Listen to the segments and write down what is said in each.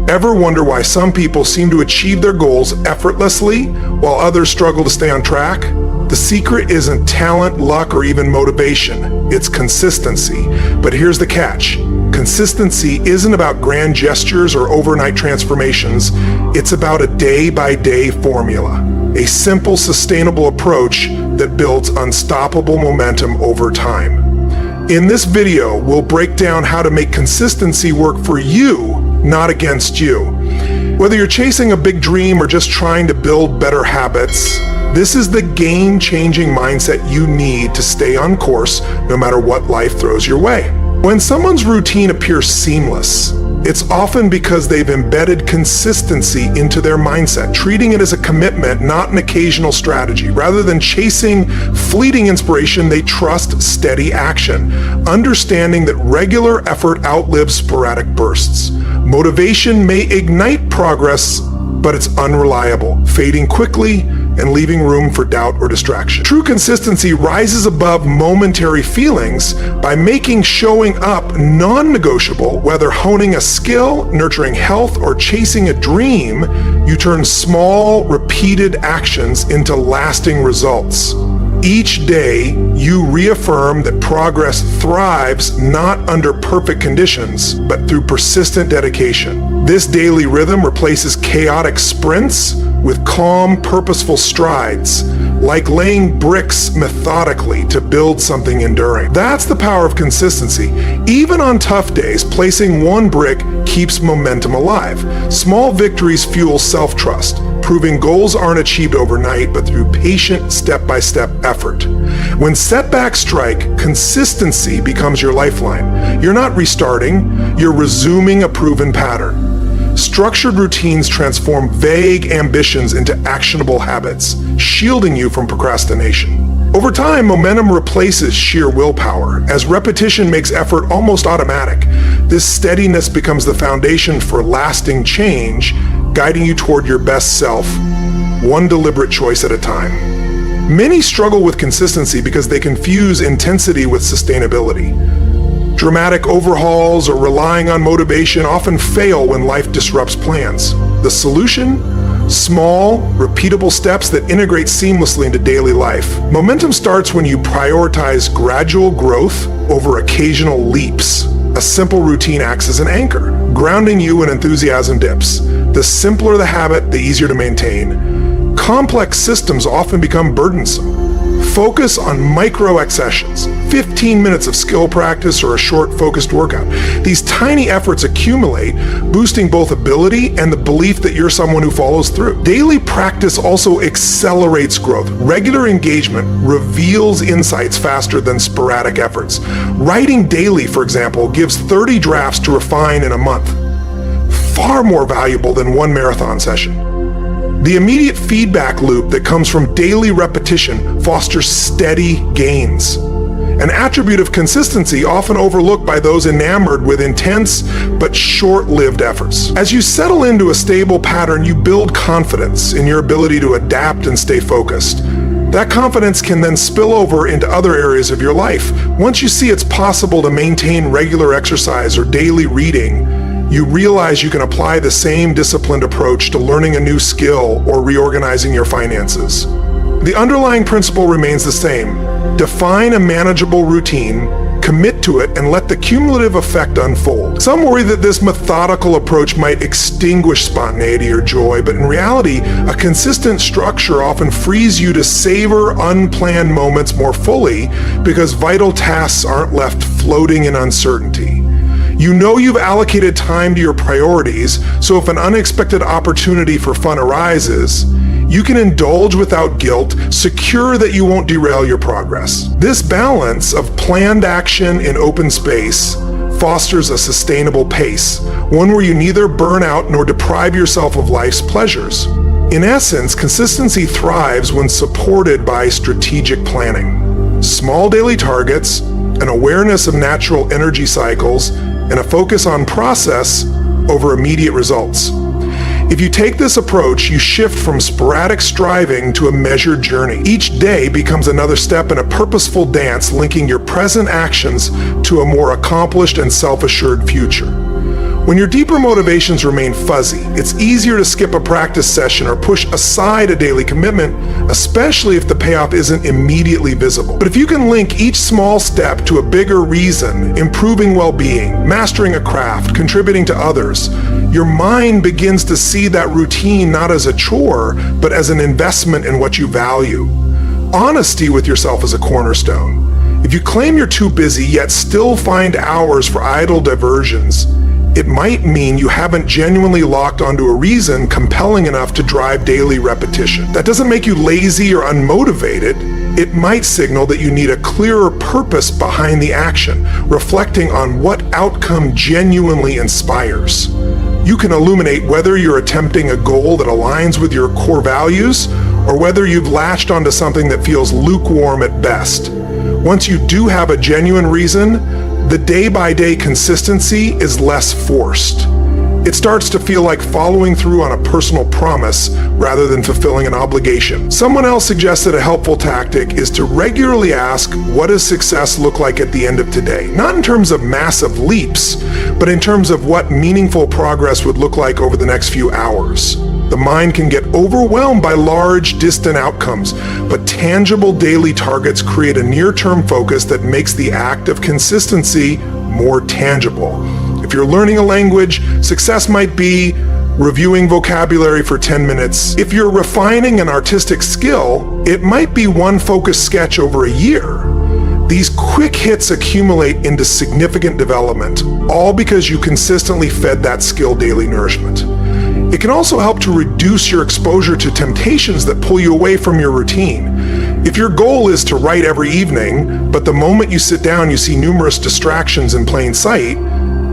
Ever wonder why some people seem to achieve their goals effortlessly while others struggle to stay on track? The secret isn't talent, luck, or even motivation. It's consistency. But here's the catch. Consistency isn't about grand gestures or overnight transformations. It's about a day-by-day formula. A simple, sustainable approach that builds unstoppable momentum over time. In this video, we'll break down how to make consistency work for you, not against you. Whether you're chasing a big dream or just trying to build better habits, this is the game-changing mindset you need to stay on course no matter what life throws your way. When someone's routine appears seamless, it's often because they've embedded consistency into their mindset, treating it as a commitment, not an occasional strategy. Rather than chasing fleeting inspiration, they trust steady action, understanding that regular effort outlives sporadic bursts. Motivation may ignite progress, but it's unreliable, fading quickly and leaving room for doubt or distraction. True consistency rises above momentary feelings by making showing up non-negotiable. Whether honing a skill, nurturing health, or chasing a dream, you turn small, repeated actions into lasting results. Each day, you reaffirm that progress thrives not under perfect conditions, but through persistent dedication. This daily rhythm replaces chaotic sprints with calm, purposeful strides, like laying bricks methodically to build something enduring. That's the power of consistency. Even on tough days, placing one brick keeps momentum alive. Small victories fuel self-trust, proving goals aren't achieved overnight, but through patient, step-by-step effort. When setbacks strike, consistency becomes your lifeline. You're not restarting, you're resuming a proven pattern. Structured routines transform vague ambitions into actionable habits, shielding you from procrastination. Over time, momentum replaces sheer willpower. As repetition makes effort almost automatic, this steadiness becomes the foundation for lasting change, guiding you toward your best self, one deliberate choice at a time. Many struggle with consistency because they confuse intensity with sustainability. Dramatic overhauls or relying on motivation often fail when life disrupts plans. The solution? Small, repeatable steps that integrate seamlessly into daily life. Momentum starts when you prioritize gradual growth over occasional leaps. A simple routine acts as an anchor, grounding you when enthusiasm dips. The simpler the habit, the easier to maintain. Complex systems often become burdensome. Focus on micro accessions, 15 minutes of skill practice or a short focused workout. These tiny efforts accumulate, boosting both ability and the belief that you're someone who follows through. Daily practice also accelerates growth. Regular engagement reveals insights faster than sporadic efforts. Writing daily, for example, gives 30 drafts to refine in a month. Far more valuable than one marathon session. The immediate feedback loop that comes from daily repetition fosters steady gains, an attribute of consistency often overlooked by those enamored with intense but short-lived efforts. As you settle into a stable pattern, you build confidence in your ability to adapt and stay focused. That confidence can then spill over into other areas of your life. Once you see it's possible to maintain regular exercise or daily reading, you realize you can apply the same disciplined approach to learning a new skill or reorganizing your finances. The underlying principle remains the same. Define a manageable routine, commit to it, and let the cumulative effect unfold. Some worry that this methodical approach might extinguish spontaneity or joy, but in reality, a consistent structure often frees you to savor unplanned moments more fully because vital tasks aren't left floating in uncertainty. You know you've allocated time to your priorities, so if an unexpected opportunity for fun arises, you can indulge without guilt, secure that you won't derail your progress. This balance of planned action in open space fosters a sustainable pace, one where you neither burn out nor deprive yourself of life's pleasures. In essence, consistency thrives when supported by strategic planning. Small daily targets, an awareness of natural energy cycles, and a focus on process over immediate results. If you take this approach, you shift from sporadic striving to a measured journey. Each day becomes another step in a purposeful dance, linking your present actions to a more accomplished and self-assured future. When your deeper motivations remain fuzzy, it's easier to skip a practice session or push aside a daily commitment, especially if the payoff isn't immediately visible. But if you can link each small step to a bigger reason, improving well-being, mastering a craft, contributing to others, your mind begins to see that routine not as a chore, but as an investment in what you value. Honesty with yourself is a cornerstone. If you claim you're too busy yet still find hours for idle diversions, it might mean you haven't genuinely locked onto a reason compelling enough to drive daily repetition. That doesn't make you lazy or unmotivated. It might signal that you need a clearer purpose behind the action, reflecting on what outcome genuinely inspires. You can illuminate whether you're attempting a goal that aligns with your core values or whether you've latched onto something that feels lukewarm at best. Once you do have a genuine reason, the day-by-day consistency is less forced. It starts to feel like following through on a personal promise rather than fulfilling an obligation. Someone else suggested a helpful tactic is to regularly ask, what does success look like at the end of today? Not in terms of massive leaps, but in terms of what meaningful progress would look like over the next few hours. The mind can get overwhelmed by large, distant outcomes, but tangible daily targets create a near-term focus that makes the act of consistency more tangible. If you're learning a language, success might be reviewing vocabulary for 10 minutes. If you're refining an artistic skill, it might be one focused sketch over a year. These quick hits accumulate into significant development, all because you consistently fed that skill daily nourishment. It can also help to reduce your exposure to temptations that pull you away from your routine. If your goal is to write every evening, but the moment you sit down you see numerous distractions in plain sight,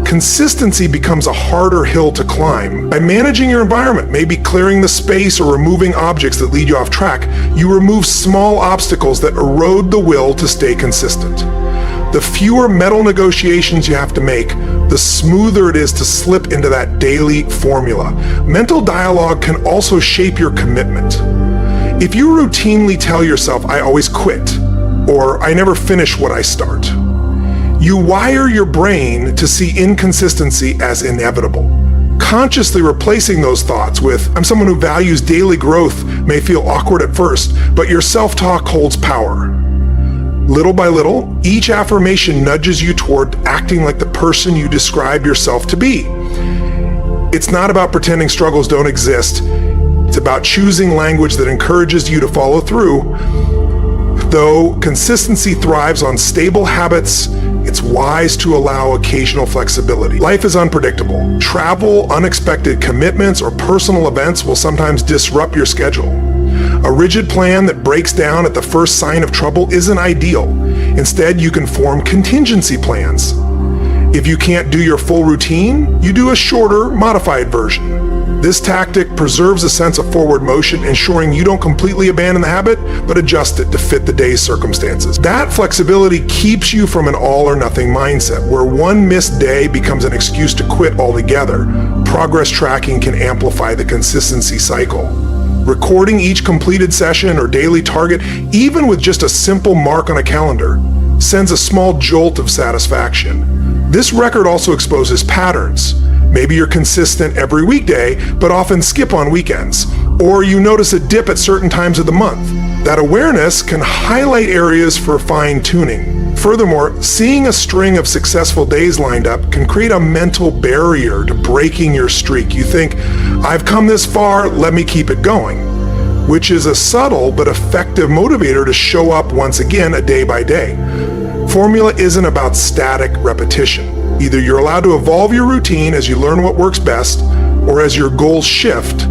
consistency becomes a harder hill to climb. By managing your environment, maybe clearing the space or removing objects that lead you off track, you remove small obstacles that erode the will to stay consistent. The fewer mental negotiations you have to make, the smoother it is to slip into that daily formula. Mental dialogue can also shape your commitment. If you routinely tell yourself, I always quit, or I never finish what I start, you wire your brain to see inconsistency as inevitable. Consciously replacing those thoughts with, I'm someone who values daily growth may feel awkward at first, but your self-talk holds power. Little by little, each affirmation nudges you toward acting like the person you describe yourself to be. It's not about pretending struggles don't exist. It's about choosing language that encourages you to follow through. Though consistency thrives on stable habits, it's wise to allow occasional flexibility. Life is unpredictable. Travel, unexpected commitments, or personal events will sometimes disrupt your schedule. A rigid plan that breaks down at the first sign of trouble isn't ideal. Instead, you can form contingency plans. If you can't do your full routine, you do a shorter, modified version. This tactic preserves a sense of forward motion, ensuring you don't completely abandon the habit, but adjust it to fit the day's circumstances. That flexibility keeps you from an all-or-nothing mindset, where one missed day becomes an excuse to quit altogether. Progress tracking can amplify the consistency cycle. Recording each completed session or daily target, even with just a simple mark on a calendar, sends a small jolt of satisfaction. This record also exposes patterns. Maybe you're consistent every weekday, but often skip on weekends, or you notice a dip at certain times of the month. That awareness can highlight areas for fine-tuning. Furthermore, seeing a string of successful days lined up can create a mental barrier to breaking your streak. You think, I've come this far, let me keep it going, which is a subtle but effective motivator to show up once again a day by day. Formula isn't about static repetition. Either you're allowed to evolve your routine as you learn what works best, or as your goals shift.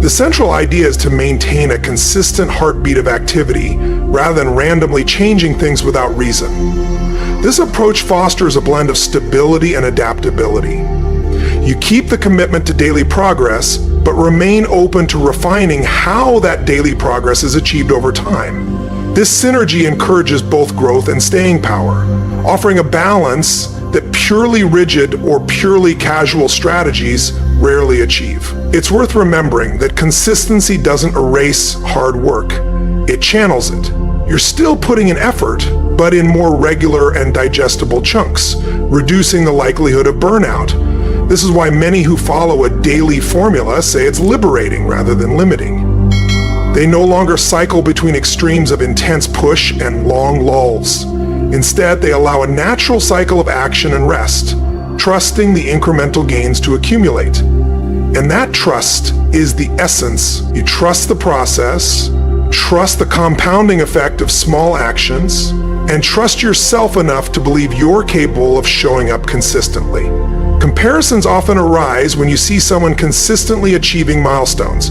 The central idea is to maintain a consistent heartbeat of activity rather than randomly changing things without reason. This approach fosters a blend of stability and adaptability. You keep the commitment to daily progress, but remain open to refining how that daily progress is achieved over time. This synergy encourages both growth and staying power, offering a balance that purely rigid or purely casual strategies rarely achieve. It's worth remembering that consistency doesn't erase hard work. It channels it. You're still putting in effort, but in more regular and digestible chunks, reducing the likelihood of burnout. This is why many who follow a daily formula say it's liberating rather than limiting. They no longer cycle between extremes of intense push and long lulls. Instead, they allow a natural cycle of action and rest, trusting the incremental gains to accumulate. And that trust is the essence. You trust the process, trust the compounding effect of small actions, and trust yourself enough to believe you're capable of showing up consistently. Comparisons often arise when you see someone consistently achieving milestones,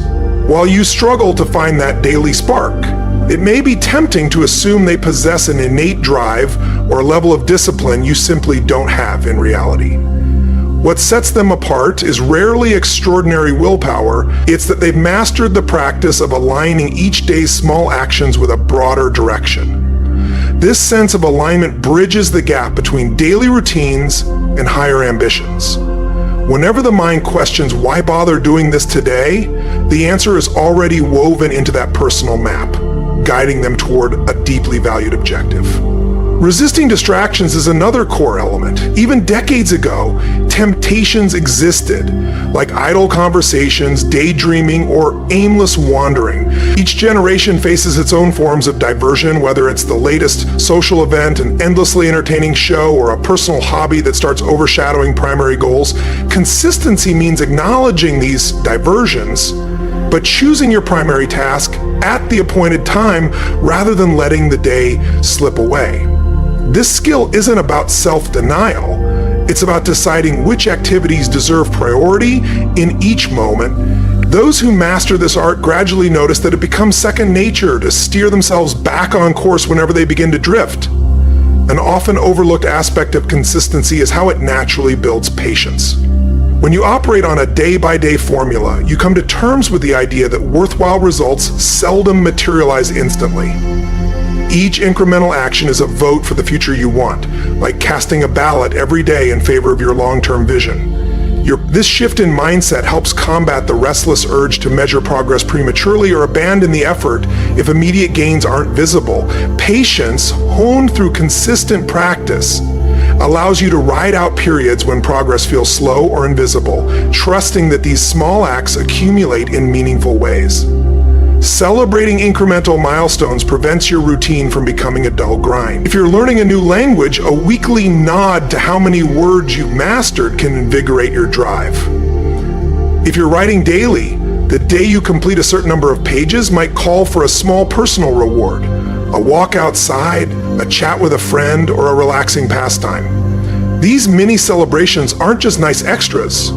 while you struggle to find that daily spark. It may be tempting to assume they possess an innate drive or level of discipline you simply don't have in reality. What sets them apart is rarely extraordinary willpower, it's that they've mastered the practice of aligning each day's small actions with a broader direction. This sense of alignment bridges the gap between daily routines and higher ambitions. Whenever the mind questions why bother doing this today, the answer is already woven into that personal map, guiding them toward a deeply valued objective. Resisting distractions is another core element. Even decades ago, temptations existed, like idle conversations, daydreaming, or aimless wandering. Each generation faces its own forms of diversion, whether it's the latest social event, an endlessly entertaining show, or a personal hobby that starts overshadowing primary goals. Consistency means acknowledging these diversions, but choosing your primary task at the appointed time rather than letting the day slip away. This skill isn't about self-denial. It's about deciding which activities deserve priority in each moment. Those who master this art gradually notice that it becomes second nature to steer themselves back on course whenever they begin to drift. An often overlooked aspect of consistency is how it naturally builds patience. When you operate on a day-by-day formula, you come to terms with the idea that worthwhile results seldom materialize instantly. Each incremental action is a vote for the future you want, like casting a ballot every day in favor of your long-term vision. This shift in mindset helps combat the restless urge to measure progress prematurely or abandon the effort if immediate gains aren't visible. Patience, honed through consistent practice, allows you to ride out periods when progress feels slow or invisible, trusting that these small acts accumulate in meaningful ways. Celebrating incremental milestones prevents your routine from becoming a dull grind. If you're learning a new language, a weekly nod to how many words you've mastered can invigorate your drive. If you're writing daily, the day you complete a certain number of pages might call for a small personal reward, a walk outside, a chat with a friend, or a relaxing pastime. These mini celebrations aren't just nice extras.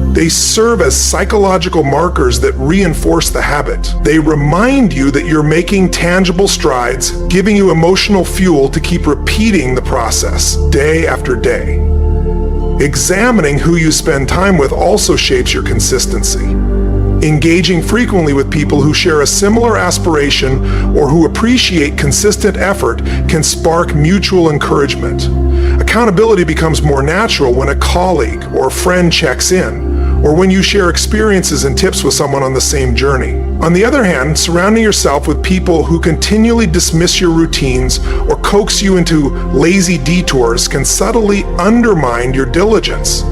They serve as psychological markers that reinforce the habit. They remind you that you're making tangible strides, giving you emotional fuel to keep repeating the process day after day. Examining who you spend time with also shapes your consistency. Engaging frequently with people who share a similar aspiration or who appreciate consistent effort can spark mutual encouragement. Accountability becomes more natural when a colleague or friend checks in, or when you share experiences and tips with someone on the same journey. On the other hand, surrounding yourself with people who continually dismiss your routines or coax you into lazy detours can subtly undermine your diligence.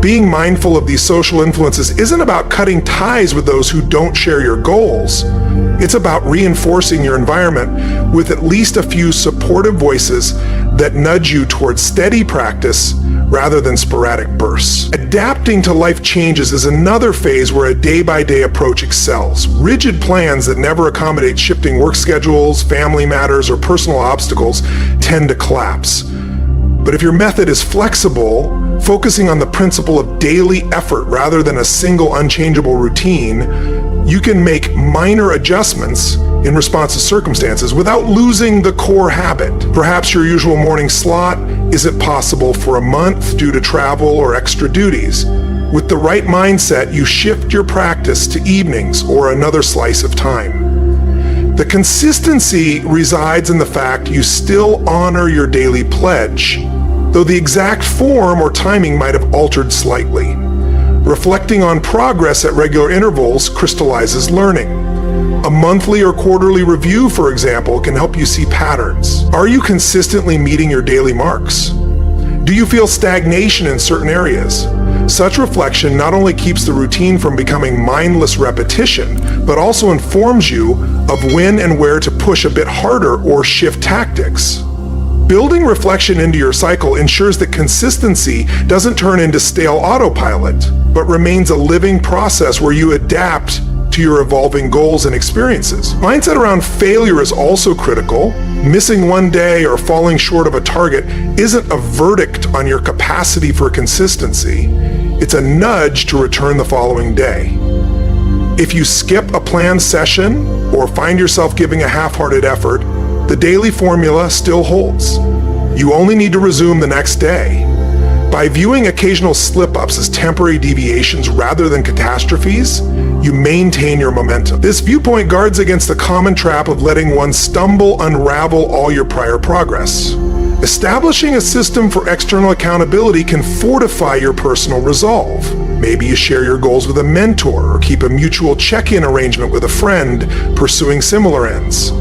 Being mindful of these social influences isn't about cutting ties with those who don't share your goals. It's about reinforcing your environment with at least a few supportive voices that nudge you towards steady practice rather than sporadic bursts. Adapting to life changes is another phase where a day-by-day approach excels. Rigid plans that never accommodate shifting work schedules, family matters, or personal obstacles tend to collapse. But if your method is flexible, focusing on the principle of daily effort rather than a single unchangeable routine, you can make minor adjustments in response to circumstances without losing the core habit. Perhaps your usual morning slot isn't possible for a month due to travel or extra duties. With the right mindset, you shift your practice to evenings or another slice of time. The consistency resides in the fact you still honor your daily pledge, though the exact form or timing might have altered slightly. Reflecting on progress at regular intervals crystallizes learning. A monthly or quarterly review, for example, can help you see patterns. Are you consistently meeting your daily marks? Do you feel stagnation in certain areas? Such reflection not only keeps the routine from becoming mindless repetition, but also informs you of when and where to push a bit harder or shift tactics. Building reflection into your cycle ensures that consistency doesn't turn into stale autopilot, but remains a living process where you adapt to your evolving goals and experiences. Mindset around failure is also critical. Missing one day or falling short of a target isn't a verdict on your capacity for consistency. It's a nudge to return the following day. If you skip a planned session or find yourself giving a half-hearted effort, the daily formula still holds. You only need to resume the next day. By viewing occasional slip-ups as temporary deviations rather than catastrophes, you maintain your momentum. This viewpoint guards against the common trap of letting one stumble unravel all your prior progress. Establishing a system for external accountability can fortify your personal resolve. Maybe you share your goals with a mentor or keep a mutual check-in arrangement with a friend pursuing similar ends.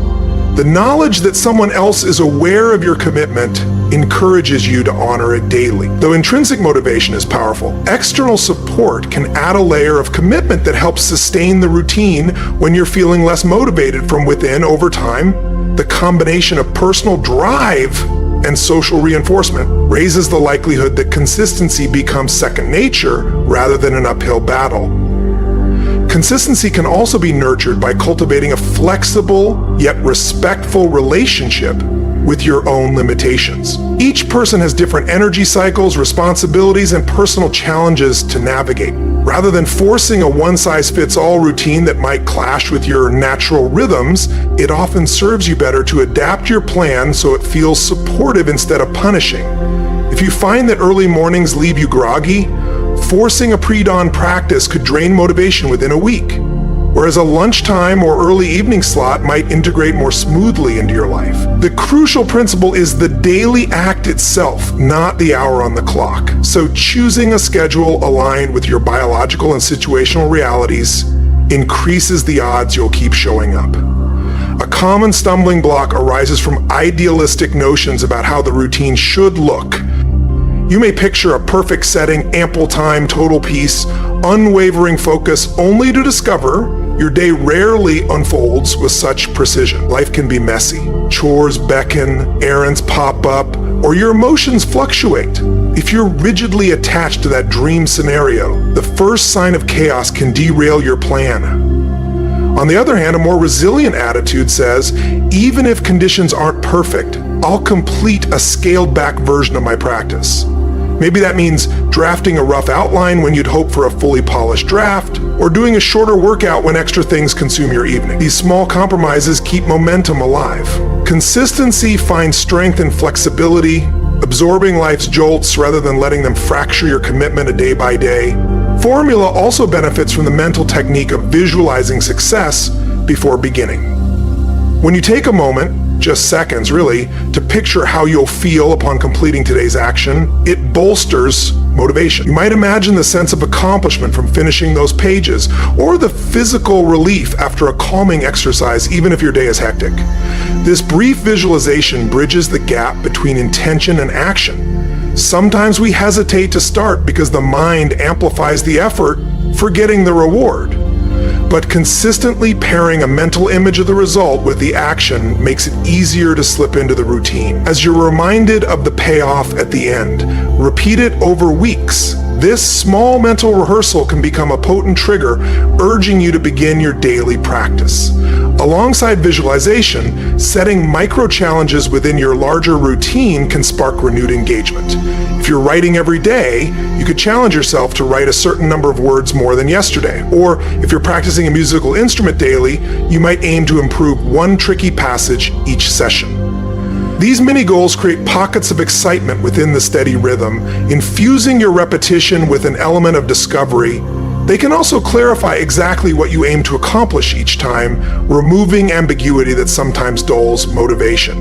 The knowledge that someone else is aware of your commitment encourages you to honor it daily. Though intrinsic motivation is powerful, external support can add a layer of commitment that helps sustain the routine when you're feeling less motivated from within. Over time, the combination of personal drive and social reinforcement raises the likelihood that consistency becomes second nature rather than an uphill battle. Consistency can also be nurtured by cultivating a flexible yet respectful relationship with your own limitations. Each person has different energy cycles, responsibilities, and personal challenges to navigate. Rather than forcing a one-size-fits-all routine that might clash with your natural rhythms, it often serves you better to adapt your plan so it feels supportive instead of punishing. If you find that early mornings leave you groggy, forcing a pre-dawn practice could drain motivation within a week, whereas a lunchtime or early evening slot might integrate more smoothly into your life. The crucial principle is the daily act itself, not the hour on the clock. So choosing a schedule aligned with your biological and situational realities increases the odds you'll keep showing up. A common stumbling block arises from idealistic notions about how the routine should look. You may picture a perfect setting, ample time, total peace, unwavering focus, only to discover your day rarely unfolds with such precision. Life can be messy. Chores beckon, errands pop up, or your emotions fluctuate. If you're rigidly attached to that dream scenario, the first sign of chaos can derail your plan. On the other hand, a more resilient attitude says, even if conditions aren't perfect, I'll complete a scaled-back version of my practice. Maybe that means drafting a rough outline when you'd hope for a fully polished draft, or doing a shorter workout when extra things consume your evening. These small compromises keep momentum alive. Consistency finds strength in flexibility, absorbing life's jolts rather than letting them fracture your commitment a day by day. Formula also benefits from the mental technique of visualizing success before beginning. When you take a moment, just seconds really, to picture how you'll feel upon completing today's action, it bolsters motivation. You might imagine the sense of accomplishment from finishing those pages, or the physical relief after a calming exercise, even if your day is hectic. This brief visualization bridges the gap between intention and action. Sometimes we hesitate to start because the mind amplifies the effort, forgetting the reward. But consistently pairing a mental image of the result with the action makes it easier to slip into the routine. As you're reminded of the payoff at the end, repeat it over weeks. This small mental rehearsal can become a potent trigger, urging you to begin your daily practice. Alongside visualization, setting micro challenges within your larger routine can spark renewed engagement. If you're writing every day, you could challenge yourself to write a certain number of words more than yesterday. Or if you're practicing a musical instrument daily, you might aim to improve one tricky passage each session. These mini goals create pockets of excitement within the steady rhythm, infusing your repetition with an element of discovery. They can also clarify exactly what you aim to accomplish each time, removing ambiguity that sometimes dulls motivation.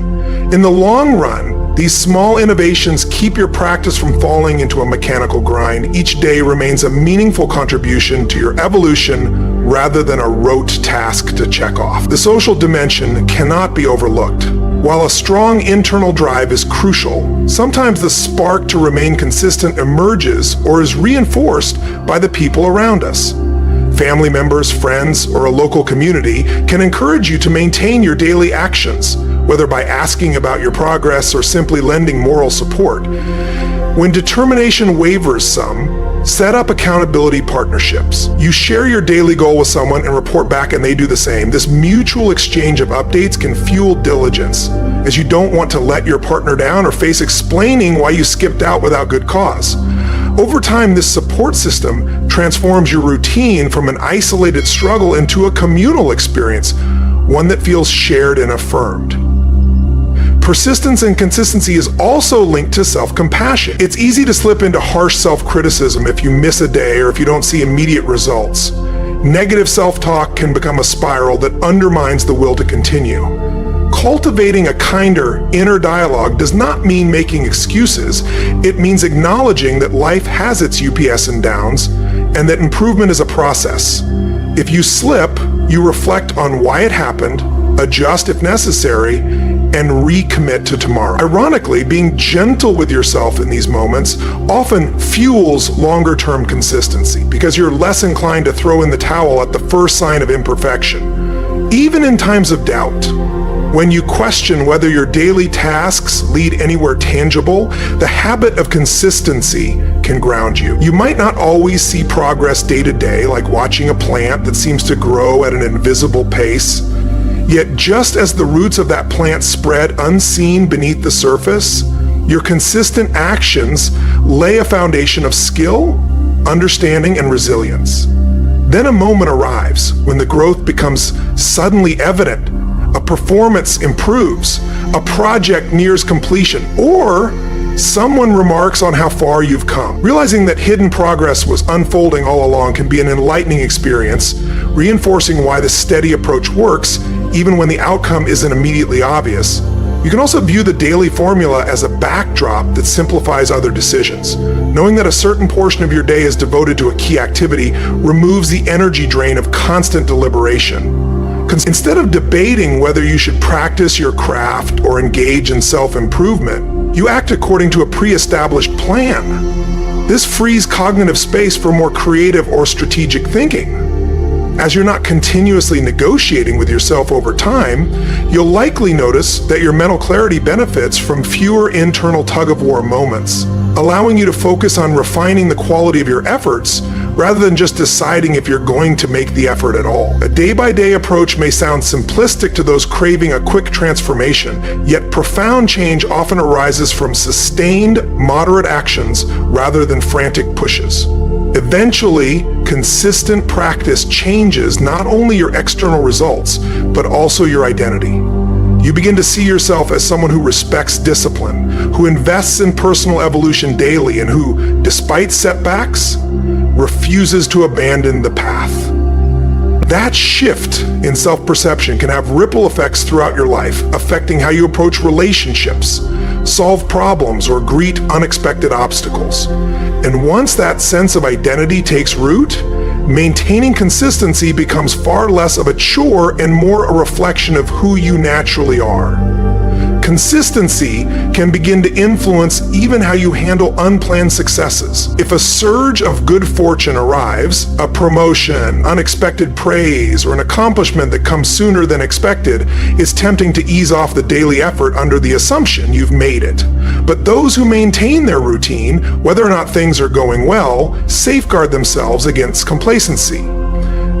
In the long run, these small innovations keep your practice from falling into a mechanical grind. Each day remains a meaningful contribution to your evolution rather than a rote task to check off. The social dimension cannot be overlooked. While a strong internal drive is crucial, sometimes the spark to remain consistent emerges or is reinforced by the people around us. Family members, friends, or a local community can encourage you to maintain your daily actions, whether by asking about your progress or simply lending moral support. When determination wavers some, set up accountability partnerships. You share your daily goal with someone and report back and they do the same. This mutual exchange of updates can fuel diligence, as you don't want to let your partner down or face explaining why you skipped out without good cause. Over time, this support system transforms your routine from an isolated struggle into a communal experience, one that feels shared and affirmed. Persistence and consistency is also linked to self-compassion. It's easy to slip into harsh self-criticism if you miss a day or if you don't see immediate results. Negative self-talk can become a spiral that undermines the will to continue. Cultivating a kinder inner dialogue does not mean making excuses. It means acknowledging that life has its UPS and downs, and that improvement is a process. If you slip, you reflect on why it happened, adjust if necessary, and recommit to tomorrow. Ironically, being gentle with yourself in these moments often fuels longer-term consistency because you're less inclined to throw in the towel at the first sign of imperfection. Even in times of doubt, when you question whether your daily tasks lead anywhere tangible, the habit of consistency can ground you. You might not always see progress day to day, like watching a plant that seems to grow at an invisible pace. Yet just as the roots of that plant spread unseen beneath the surface, your consistent actions lay a foundation of skill, understanding, and resilience. Then a moment arrives when the growth becomes suddenly evident, a performance improves, a project nears completion, or someone remarks on how far you've come. Realizing that hidden progress was unfolding all along can be an enlightening experience, reinforcing why the steady approach works even when the outcome isn't immediately obvious. You can also view the daily formula as a backdrop that simplifies other decisions. Knowing that a certain portion of your day is devoted to a key activity removes the energy drain of constant deliberation. Instead of debating whether you should practice your craft or engage in self-improvement, you act according to a pre-established plan. This frees cognitive space for more creative or strategic thinking. As you're not continuously negotiating with yourself over time, you'll likely notice that your mental clarity benefits from fewer internal tug-of-war moments, allowing you to focus on refining the quality of your efforts rather than just deciding if you're going to make the effort at all. A day-by-day approach may sound simplistic to those craving a quick transformation, yet profound change often arises from sustained, moderate actions rather than frantic pushes. Eventually, consistent practice changes not only your external results, but also your identity. You begin to see yourself as someone who respects discipline, who invests in personal evolution daily, and who, despite setbacks, refuses to abandon the path. That shift in self-perception can have ripple effects throughout your life, affecting how you approach relationships, solve problems, or greet unexpected obstacles. And once that sense of identity takes root, maintaining consistency becomes far less of a chore and more a reflection of who you naturally are. Consistency can begin to influence even how you handle unplanned successes. If a surge of good fortune arrives, a promotion, unexpected praise, or an accomplishment that comes sooner than expected, it's tempting to ease off the daily effort under the assumption you've made it. But those who maintain their routine, whether or not things are going well, safeguard themselves against complacency.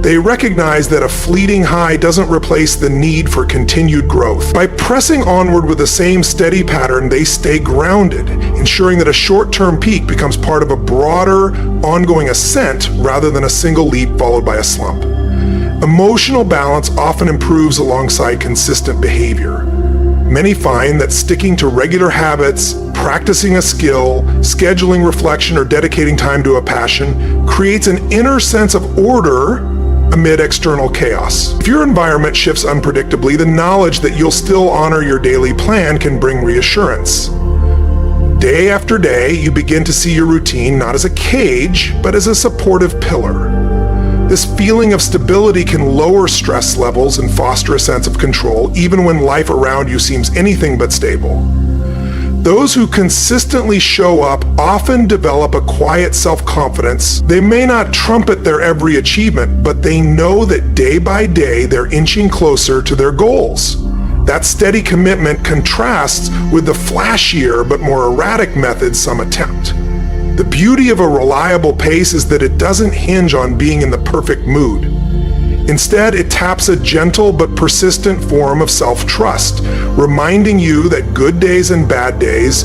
They recognize that a fleeting high doesn't replace the need for continued growth. By pressing onward with the same steady pattern, they stay grounded, ensuring that a short-term peak becomes part of a broader, ongoing ascent rather than a single leap followed by a slump. Emotional balance often improves alongside consistent behavior. Many find that sticking to regular habits, practicing a skill, scheduling reflection, or dedicating time to a passion creates an inner sense of order amid external chaos. If your environment shifts unpredictably, the knowledge that you'll still honor your daily plan can bring reassurance. Day after day, you begin to see your routine not as a cage, but as a supportive pillar. This feeling of stability can lower stress levels and foster a sense of control, even when life around you seems anything but stable. Those who consistently show up often develop a quiet self-confidence. They may not trumpet their every achievement, but they know that day by day they're inching closer to their goals. That steady commitment contrasts with the flashier but more erratic methods some attempt. The beauty of a reliable pace is that it doesn't hinge on being in the perfect mood. Instead, it taps a gentle but persistent form of self-trust, reminding you that good days and bad days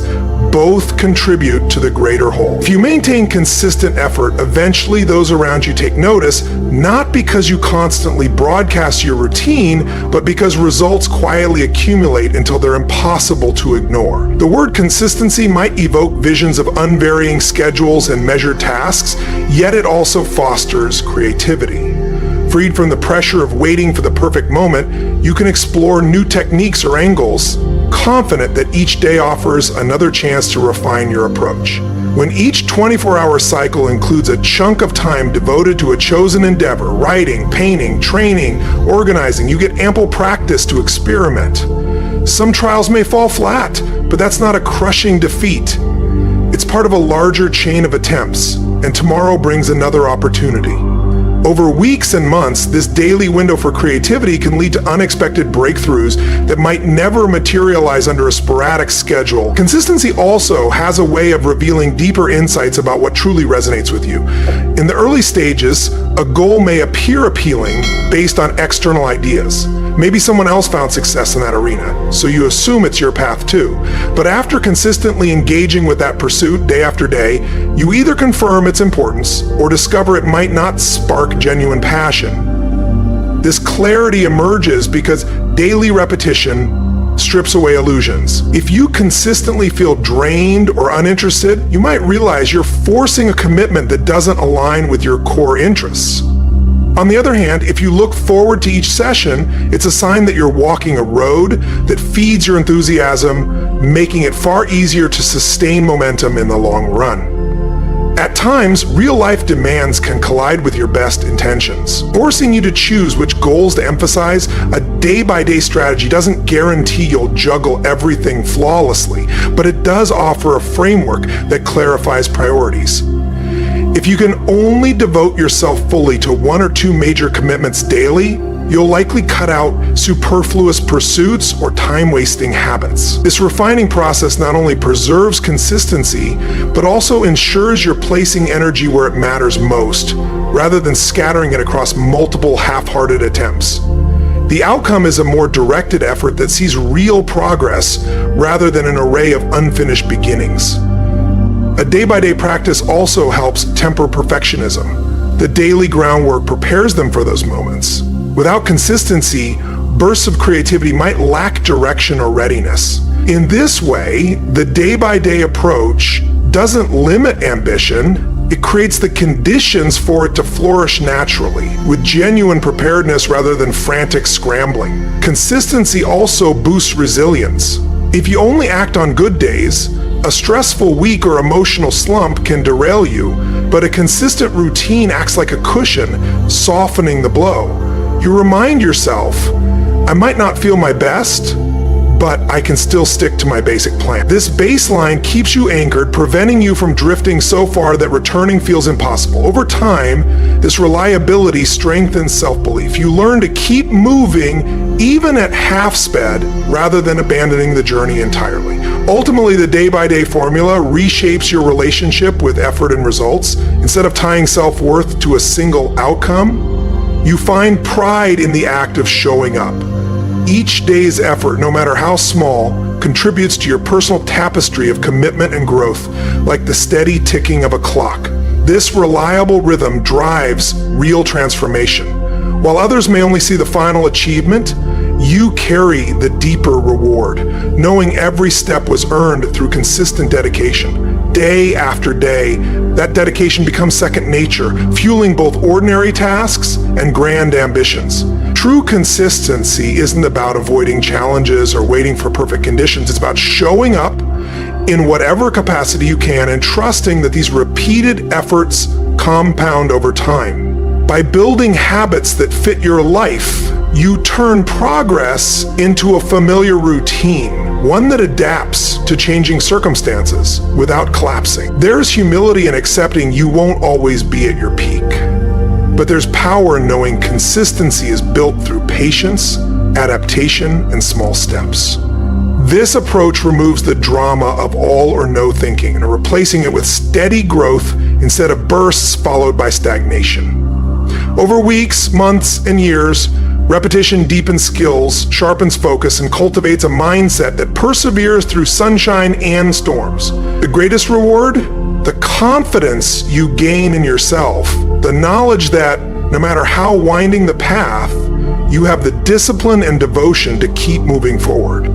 both contribute to the greater whole. If you maintain consistent effort, eventually those around you take notice, not because you constantly broadcast your routine, but because results quietly accumulate until they're impossible to ignore. The word consistency might evoke visions of unvarying schedules and measured tasks, yet it also fosters creativity. Freed from the pressure of waiting for the perfect moment, you can explore new techniques or angles, confident that each day offers another chance to refine your approach. When each 24-hour cycle includes a chunk of time devoted to a chosen endeavor, writing, painting, training, organizing, you get ample practice to experiment. Some trials may fall flat, but that's not a crushing defeat. It's part of a larger chain of attempts, and tomorrow brings another opportunity. Over weeks and months, this daily window for creativity can lead to unexpected breakthroughs that might never materialize under a sporadic schedule. Consistency also has a way of revealing deeper insights about what truly resonates with you. In the early stages, a goal may appear appealing based on external ideas. Maybe someone else found success in that arena, so you assume it's your path too. But after consistently engaging with that pursuit day after day, you either confirm its importance or discover it might not spark genuine passion. This clarity emerges because daily repetition strips away illusions. If you consistently feel drained or uninterested, you might realize you're forcing a commitment that doesn't align with your core interests. On the other hand, if you look forward to each session, it's a sign that you're walking a road that feeds your enthusiasm, making it far easier to sustain momentum in the long run. At times, real-life demands can collide with your best intentions, forcing you to choose which goals to emphasize. A day-by-day strategy doesn't guarantee you'll juggle everything flawlessly, but it does offer a framework that clarifies priorities. If you can only devote yourself fully to one or two major commitments daily, you'll likely cut out superfluous pursuits or time-wasting habits. This refining process not only preserves consistency, but also ensures you're placing energy where it matters most, rather than scattering it across multiple half-hearted attempts. The outcome is a more directed effort that sees real progress rather than an array of unfinished beginnings. A day-by-day practice also helps temper perfectionism. The daily groundwork prepares them for those moments. Without consistency, bursts of creativity might lack direction or readiness. In this way, the day-by-day approach doesn't limit ambition, it creates the conditions for it to flourish naturally, with genuine preparedness rather than frantic scrambling. Consistency also boosts resilience. If you only act on good days, a stressful week or emotional slump can derail you, but a consistent routine acts like a cushion, softening the blow. You remind yourself, I might not feel my best, but I can still stick to my basic plan. This baseline keeps you anchored, preventing you from drifting so far that returning feels impossible. Over time, this reliability strengthens self-belief. You learn to keep moving even at half sped rather than abandoning the journey entirely. Ultimately, the day-by-day formula reshapes your relationship with effort and results. Instead of tying self-worth to a single outcome, you find pride in the act of showing up. Each day's effort, no matter how small, contributes to your personal tapestry of commitment and growth, like the steady ticking of a clock. This reliable rhythm drives real transformation. While others may only see the final achievement, you carry the deeper reward, knowing every step was earned through consistent dedication. Day after day, that dedication becomes second nature, fueling both ordinary tasks and grand ambitions. True consistency isn't about avoiding challenges or waiting for perfect conditions. It's about showing up in whatever capacity you can and trusting that these repeated efforts compound over time. By building habits that fit your life, you turn progress into a familiar routine, one that adapts to changing circumstances without collapsing. There's humility in accepting you won't always be at your peak. But there's power in knowing consistency is built through patience, adaptation, and small steps. This approach removes the drama of all or no thinking and replacing it with steady growth instead of bursts followed by stagnation. Over weeks, months, and years, repetition deepens skills, sharpens focus, and cultivates a mindset that perseveres through sunshine and storms. The greatest reward? The confidence you gain in yourself, the knowledge that no matter how winding the path, you have the discipline and devotion to keep moving forward.